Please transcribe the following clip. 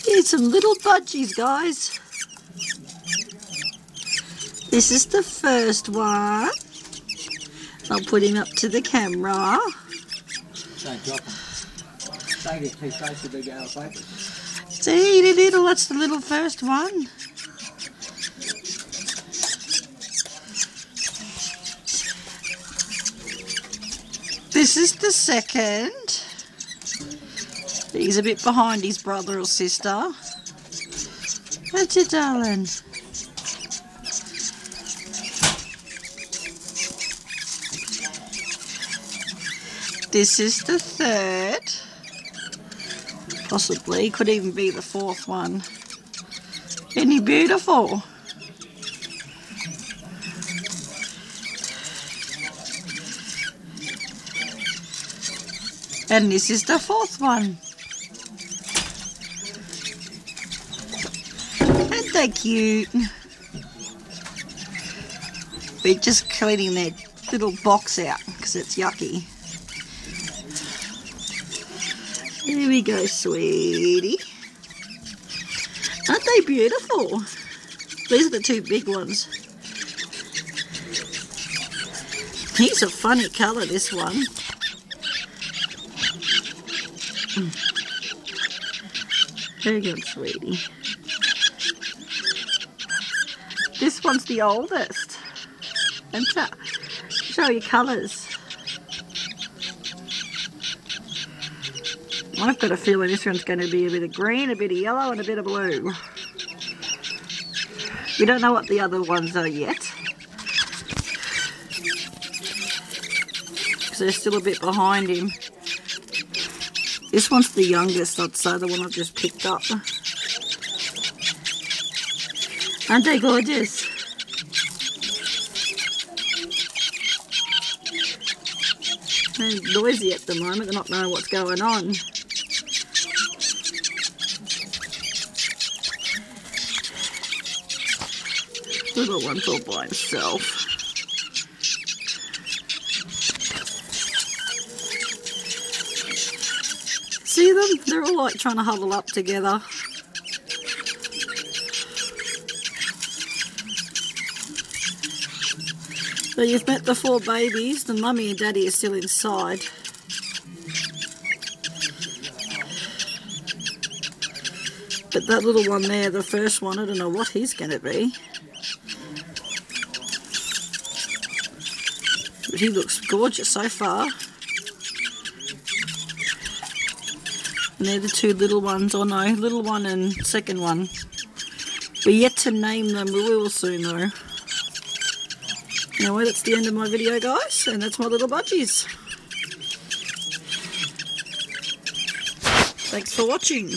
Here's some little budgies, guys. This is the first one. I'll put him up to the camera. Don't drop him. Don't get too close to the big old paper. See, little, that's the little first one. This is the second. He's a bit behind his brother or sister. That's it, darling. This is the third. Possibly, could even be the fourth one. Isn't he beautiful? And this is the fourth one. Aren't they cute? We're just cleaning their little box out because it's yucky. There we go, sweetie. Aren't they beautiful? These are the two big ones. He's a funny colour, this one. Very good, sweetie. This one's the oldest. And show you colours. I've got a feeling this one's going to be a bit of green, a bit of yellow and a bit of blue. We don't know what the other ones are yet, because they're still a bit behind him. This one's the youngest, I'd say, the one I've just picked up. Aren't they gorgeous? They're noisy at the moment, they're not knowing what's going on. Little one's all by himself. See them? They're all like trying to huddle up together. So you've met the four babies. The mummy and daddy are still inside. But that little one there, the first one, I don't know what he's going to be. But he looks gorgeous so far. And they're the two little ones. Oh no, little one and second one. We're yet to name them. We will soon though. Anyway, that's the end of my video, guys. And that's my little budgies. Thanks for watching.